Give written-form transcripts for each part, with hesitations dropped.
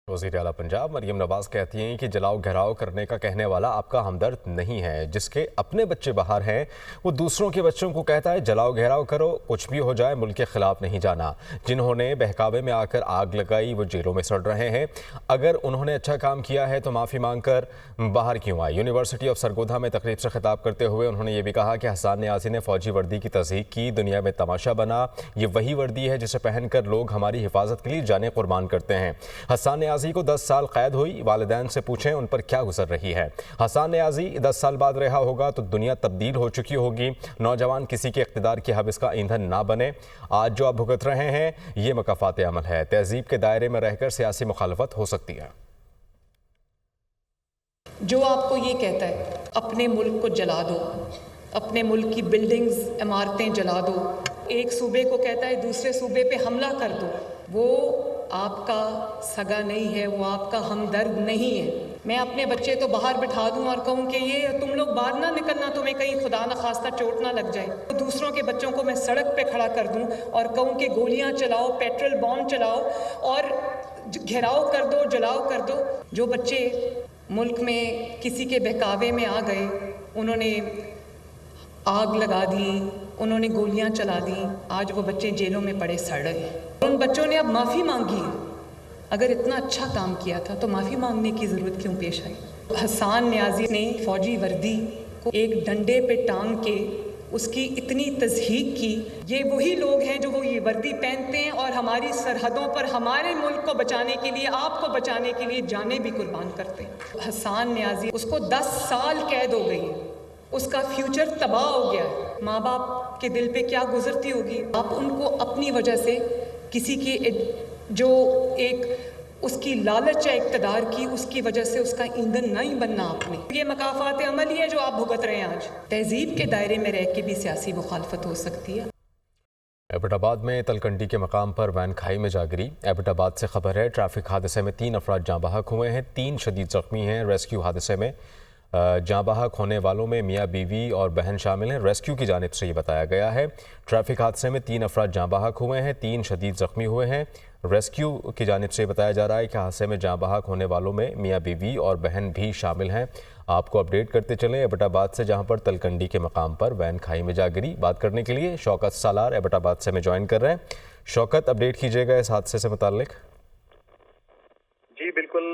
वज़ीर आला पंजाब मरियम नवाज कहती हैं कि जलाओ घेराव करने का कहने वाला आपका हमदर्द नहीं है। जिसके अपने बच्चे बाहर हैं वो दूसरों के बच्चों को कहता है जलाओ घेराव करो, कुछ भी हो जाए मुल्क के खिलाफ नहीं जाना। जिन्होंने बहकावे में आकर आग लगाई वो जेलों में सड़ रहे हैं। अगर उन्होंने अच्छा काम किया है तो माफ़ी मांग कर बाहर क्यों आए। यूनिवर्सिटी ऑफ सरगोधा में तकरीब से खिताब करते हुए उन्होंने ये भी कहा कि हसन नियाज़ी ने फ़ौजी वर्दी की तज़हीक की, दुनिया में तमाशा बना। ये वही वर्दी है जिसे पहनकर लोग हमारी हिफाजत के लिए जाने कुर्बान करते हैं। हसन नियाज़ी को 10 साल कैद हुई, वालिदैन से पूछें उन पर क्या गुजर रही है। हसन नियाज़ी 10 साल बाद रिहा होगा तो दुनिया तब्दील हो चुकी होगी। नौजवान किसी के इक़्तिदार की हवस का ईंधन ना बने। आज जो आप भुगत रहे हैं ये मकाफ़ात अमल है। तहज़ीब के दायरे में रहकर सियासी मुखालफत हो सकती है। जो आपको ये कहता है अपने मुल्क को जला दो, अपने मुल्क की बिल्डिंग्स इमारतें जला दो, एक सूबे को कहता है दूसरे सूबे पे हमला कर दो, वो आपका सगा नहीं है, वो आपका हमदर्द नहीं है। मैं अपने बच्चे तो बाहर बिठा दूं और कहूं कि ये तुम लोग बाहर ना निकलना, तुम्हें कहीं खुदा न खास्ता चोट ना लग जाए। तो दूसरों के बच्चों को मैं सड़क पे खड़ा कर दूं और कहूं कि गोलियां चलाओ, पेट्रोल बॉम्ब चलाओ और घेराव कर दो, जलाओ कर दो। जो बच्चे मुल्क में किसी के बहकावे में आ गए, उन्होंने आग लगा दी, उन्होंने गोलियां चला दी, आज वो बच्चे जेलों में पड़े सड़ रहे हैं। उन बच्चों ने अब माफ़ी मांगी है। अगर इतना अच्छा काम किया था तो माफ़ी मांगने की ज़रूरत क्यों पेश आई। हसन नियाज़ी ने फ़ौजी वर्दी को एक डंडे पे टांग के उसकी इतनी तज़हीक की। ये वही लोग हैं जो वो ये वर्दी पहनते हैं और हमारी सरहदों पर हमारे मुल्क को बचाने के लिए, आपको बचाने के लिए जानें भी कुर्बान करते हैं। हसन नियाज़ी, उसको 10 साल कैद हो गई है, उसका फ्यूचर तबाह हो गया है। माँ बाप के दिल पे क्या गुजरती होगी। आप उनको अपनी वजह से किसी की जो एक उसकी लालच है इक़्तिदार की, उसकी वजह से उसका ईंधन नहीं बनना आपने। ये मकाफ़ात अमल ही है जो आप भुगत रहे हैं आज। तहज़ीब के दायरे में रह के भी सियासी मुखालफत हो सकती है। एबटाबाद में तलकंडी के मकाम पर वैन खाई में जा गिरी। एबटाबाद से खबर है ट्रैफिक हादसे में 3 अफराद जाँ बहक हुए हैं, 3 शदीद ज़ख्मी हैं। रेस्क्यू हादसे में जाँ बहक होने वालों में मियाँ बीवी और बहन शामिल हैं। रेस्क्यू की जानिब से ये बताया गया है। ट्रैफिक हादसे में 3 अफराद जाँ बहक हुए हैं, 3 शदीद ज़ख्मी हुए हैं। रेस्क्यू की जानिब से बताया जा रहा है कि हादसे में जाँ बहक होने वालों में मियाँ बीवी और बहन भी शामिल हैं। आपको अपडेट करते चलें एबटाबाद से, जहाँ पर तलकंडी के मकाम पर वैन खाई में जा गिरी। बात करने के लिए शौकत सालार एबटाबाद से हमें ज्वाइन कर रहे हैं। शौकत, अपडेट कीजिएगा इस हादसे से मुताल्लिक। जी बिल्कुल,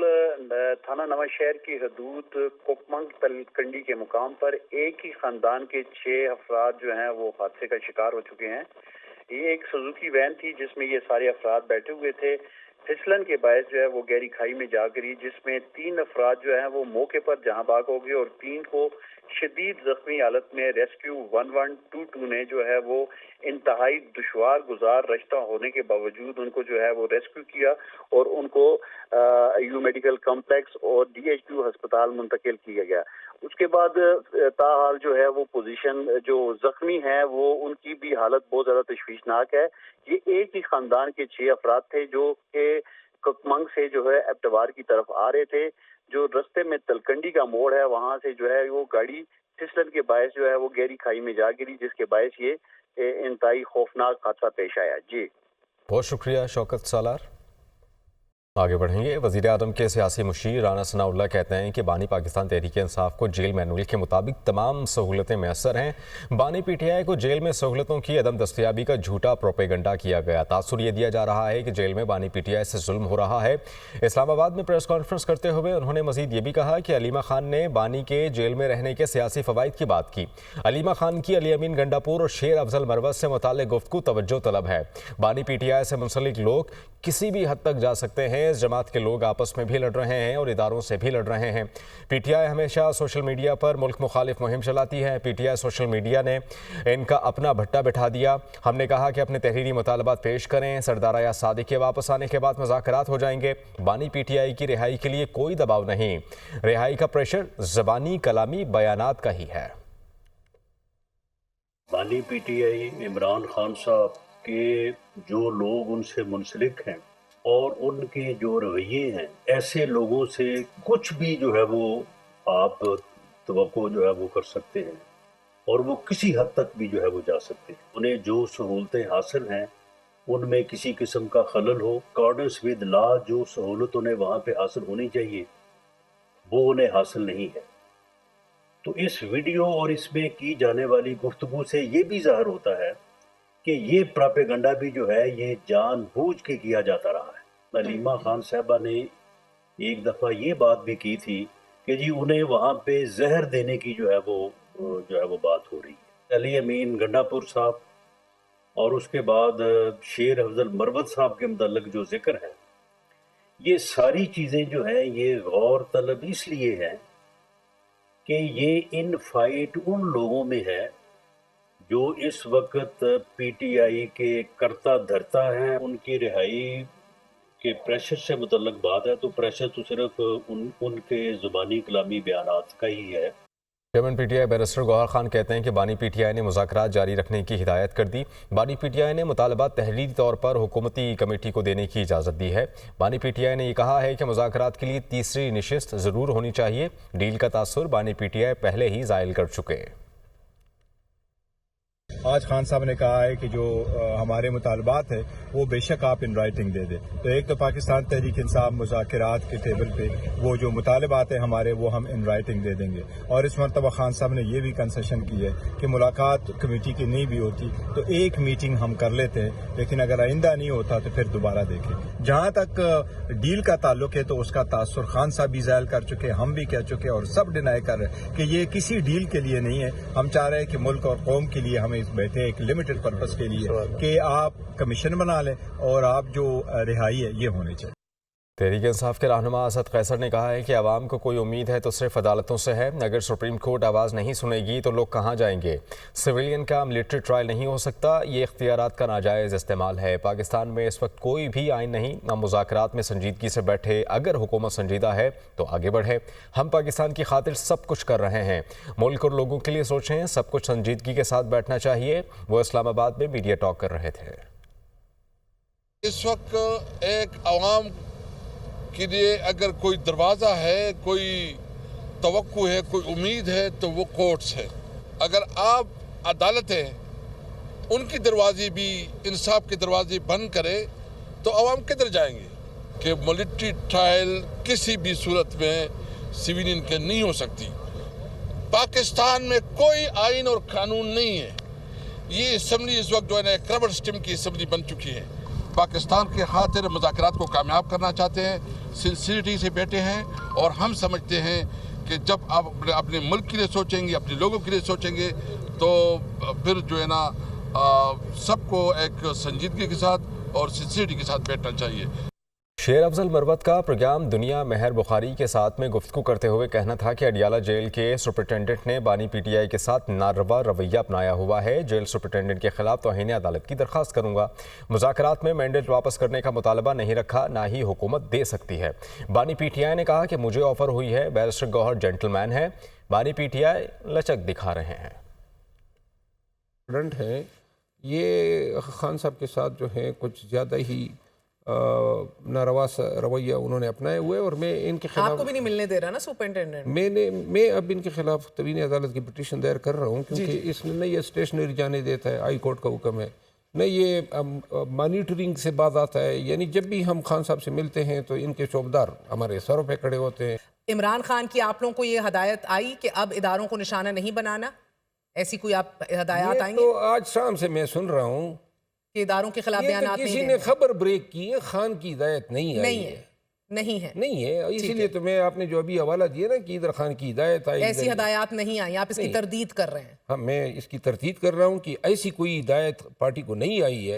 थाना नवां शहर की हदूद कोपमंग तलकंडी के मुकाम पर एक ही खानदान के 6 अफराद जो हैं वो हादसे का शिकार हो चुके हैं। ये एक सुजुकी वैन थी जिसमें ये सारे अफराद बैठे हुए थे। फिसलन के बायस जो है वो गहरी खाई में जा गिरी, जिसमें 3 अफराद जो हैं वो मौके पर जहां बाग हो गए और 3 को शदीद जख्मी हालत में रेस्क्यू 1122 ने जो है वो इंतहाई दुश्वार गुजार रास्ता होने के बावजूद उनको जो है वो रेस्क्यू किया और उनको यू मेडिकल कॉम्प्लेक्स और DHQ अस्पताल मुंतकिल किया गया। उसके बाद ताहाल जो है वो पोजीशन, जो जख्मी हैं वो उनकी भी हालत बहुत ज़्यादा तशवीशनाक है। ये एक ही खानदान के 6 अफराद थे जो कि कोपमंग से जो है एबटाबाद की तरफ आ रहे थे। जो रास्ते में तलकंडी का मोड़ है वहां से जो है वो गाड़ी फिसलन के बायस जो है वो गहरी खाई में जा गिरी, जिसके बायस ये इंतहाई खौफनाक हादसा पेश आया। जी बहुत शुक्रिया शौकत सालार। आगे बढ़ेंगे। वज़ीर आज़म के सियासी मुशीर राना सनाउल्लाह कहते हैं कि बानी पाकिस्तान तहरीक इंसाफ को जेल मैनुअल के मुताबिक तमाम सहूलतें मैसर हैं। बानी PTI को जेल में सहूलतों की अदम दस्तयाबी का झूठा प्रोपेगंडा किया गया। तासुर ये दिया जा रहा है कि जेल में बानी PTI से जुल्म हो रहा है। इस्लामाबाद में प्रेस कॉन्फ्रेंस करते हुए उन्होंने मजीद ये भी कहा कि अलीमा खान ने बानी के जेल में रहने के सियासी फ़वाइद की बात की। अलीमा खान की अली अमीन गंडापुर और शेर अफजल मरवत से मुताल्लिक़ गुफ्तगू तवज्जो तलब है। बानी PTI से मुंसलिक लोग किसी भी हद तक जा सकते हैं। इस जमात के लोग आपस में भी लड़ रहे हैं और इदारों से भी लड़ रहे हैं। PTI हमेशा सोशल मीडिया पर मुल्क मुखालिफ मुहिम चलाती है। PTI सोशल मीडिया ने इनका अपना भट्टा बिठा दिया। हमने कहा कि अपने तहरीरी मुतालबात पेश करें, सरदार या सादिक के वापस आने के बाद मुज़ाकरात हो जाएंगे। बानी PTI की रिहाई के लिए कोई दबाव नहीं, रिहाई का प्रेशर ज़बानी कलामी बयानात का ही है। बानी PTI इमरान खान साहब के जो लोग उनसे मुंसलिक हैं और उनके जो रवैये हैं, ऐसे लोगों से कुछ भी जो है वो आप तवक्को जो है वो कर सकते हैं और वो किसी हद तक भी जो है वो जा सकते हैं। उन्हें जो सहूलतें हासिल हैं ان میں کسی قسم کا خلل ہو، اکارڈنس ود لا جو سہولت انہیں وہاں پہ حاصل ہونی چاہیے وہ انہیں حاصل نہیں ہے۔ تو اس ویڈیو اور اس میں کی جانے والی گفتگو سے یہ بھی ظاہر ہوتا ہے کہ یہ پراپیگنڈا بھی جو ہے یہ جان بوجھ کے کیا جاتا رہا ہے۔ نلیمہ خان صاحبہ نے ایک دفعہ یہ بات بھی کی تھی کہ جی انہیں وہاں پہ زہر دینے کی جو ہے وہ بات ہو رہی ہے۔ علی امین گنڈا پور صاحب اور اس کے بعد شیر افضل مروت صاحب کے متعلق جو ذکر ہے، یہ ساری چیزیں جو ہیں یہ غور طلب اس لیے ہیں کہ یہ ان فائٹ ان لوگوں میں ہے جو اس وقت پی ٹی آئی کے کرتا دھرتا ہیں۔ ان کی رہائی کے پریشر سے متعلق بات ہے تو پریشر تو صرف ان کے زبانی کلامی بیانات کا ہی ہے۔ Chairman P T I barrister Gohar Khan کہتے ہیں کہ بانی پی ٹی آئی نے مذاکرات جاری رکھنے کی ہدایت کر دی۔ بانی پی ٹی آئی نے مطالبات تحریری طور پر حکومتی کمیٹی کو دینے کی اجازت دی ہے۔ بانی پی ٹی آئی نے یہ کہا ہے کہ مذاکرات کے لیے تیسری نشست ضرور ہونی چاہیے۔ ڈیل کا تاثر بانی پی ٹی آئی پہلے ہی زائل کر چکے۔ آج خان صاحب نے کہا ہے کہ جو ہمارے مطالبات ہیں وہ بے شک آپ ان رائٹنگ دے دیں، تو ایک تو پاکستان تحریک انصاف مذاکرات کے ٹیبل پہ وہ جو مطالبات ہیں ہمارے وہ ہم ان رائٹنگ دے دیں گے، اور اس مرتبہ خان صاحب نے یہ بھی کنسیشن کی ہے کہ ملاقات کمیٹی کی نہیں بھی ہوتی تو ایک میٹنگ ہم کر لیتے ہیں، لیکن اگر آئندہ نہیں ہوتا تو پھر دوبارہ دیکھیں۔ جہاں تک ڈیل کا تعلق ہے تو اس کا تاثر خان صاحب بھی ظاہر کر چکے، ہم بھی کہہ چکے اور سب ڈینائی کر رہے ہیں کہ یہ کسی ڈیل کے لیے نہیں ہے۔ ہم چاہ رہے ہیں کہ ملک اور قوم کے لیے ہمیں بیٹھے ایک لمیٹڈ پرپس کے لیے کہ آپ کمیشن بنا لیں اور آپ جو رہائی ہے یہ ہونی چاہیے۔ تحریک انصاف کے رہنما اسد قیصر نے کہا ہے کہ عوام کو کوئی امید ہے تو صرف عدالتوں سے ہے۔ اگر سپریم کورٹ آواز نہیں سنے گی تو لوگ کہاں جائیں گے؟ سویلین کا ملٹری ٹرائل نہیں ہو سکتا، یہ اختیارات کا ناجائز استعمال ہے۔ پاکستان میں اس وقت کوئی بھی آئین نہیں، ہم مذاکرات میں سنجیدگی سے بیٹھے، اگر حکومت سنجیدہ ہے تو آگے بڑھے۔ ہم پاکستان کی خاطر سب کچھ کر رہے ہیں، ملک اور لوگوں کے لیے سوچیں، سب کچھ سنجیدگی کے ساتھ بیٹھنا چاہیے۔ وہ اسلام آباد میں میڈیا ٹاک کر رہے تھے۔ اس وقت ایک عوام کے لیے اگر کوئی دروازہ ہے، کوئی توقع ہے، کوئی امید ہے تو وہ کورٹس ہے۔ اگر آپ عدالتیں ان کی دروازے بھی انصاف کے دروازے بند کرے تو عوام کدھر جائیں گے؟ کہ ملٹری ٹرائل کسی بھی صورت میں سویلین کے نہیں ہو سکتی۔ پاکستان میں کوئی آئین اور قانون نہیں ہے۔ یہ اسمبلی اس وقت جو ہے نا ایک ربڑ اسٹمپ کی اسمبلی بن چکی ہے۔ پاکستان کے خاطر مذاکرات کو کامیاب کرنا چاہتے ہیں، سنسیریٹی سے بیٹھے ہیں، اور ہم سمجھتے ہیں کہ جب آپ اپنے ملک کے لیے سوچیں گے، اپنے لوگوں کے لیے سوچیں گے تو پھر جو ہے نا سب کو ایک سنجیدگی کے ساتھ اور سنسیریٹی کے ساتھ بیٹھنا چاہیے۔ شیر افضل مروت کا پروگرام دنیا مہر بخاری کے ساتھ میں گفتگو کرتے ہوئے کہنا تھا کہ اڈیالہ جیل کے سپرنٹینڈنٹ نے بانی پی ٹی آئی کے ساتھ ناروا رویہ اپنایا ہوا ہے۔ جیل سپرنٹینڈنٹ کے خلاف توہین عدالت کی درخواست کروں گا۔ مذاکرات میں مینڈیٹ واپس کرنے کا مطالبہ نہیں رکھا، نہ ہی حکومت دے سکتی ہے۔ بانی پی ٹی آئی نے کہا کہ مجھے آفر ہوئی ہے، بیرسٹر گوہر جینٹل مین ہے، بانی پی ٹی آئی لچک دکھا رہے ہیں۔ ہے یہ خان صاحب کے ساتھ جو ہے کچھ زیادہ ہی ناروا رویہ انہوں نے اپنائے ہوئے، اور میں ان کے خلاف آپ کو بھی نہیں ملنے دے رہا نا سپرنٹینڈنٹ؟ میں اب ان کے خلاف توہین عدالت کی پٹیشن دائر کر رہا ہوں، کیونکہ اس نے نہ یہ اسٹیشنری جانے دیتا ہے، ہائی کورٹ کا حکم ہے، نہ یہ مانیٹرنگ سے باز آتا ہے۔ یعنی جب بھی ہم خان صاحب سے ملتے ہیں تو ان کے چوبدار ہمارے سروں پہ کھڑے ہوتے ہیں۔ عمران خان کی آپ لوگوں کو یہ ہدایت آئی کہ اب اداروں کو نشانہ نہیں بنانا؟ ایسی کوئی آپ ہدایات آئیں گی؟ تو آج شام سے میں سن رہا ہوں کہ اداروں کے خلاف بیانات نہیں کسی دینے؟ نے خبر بریک کی ہے، خان کی ہدایت نہیں ہے، نہیں ہے، اسی لیے تو میں آپ نے جو ابھی حوالہ دیا نا کہ ادھر خان کی ہدایت آئی، ایسی ہدایات نہیں آئی، آپ اس کی تردید کر رہے ہیں؟ ہاں، میں اس کی تردید کر رہا ہوں کہ ایسی کوئی ہدایت پارٹی کو نہیں آئی ہے۔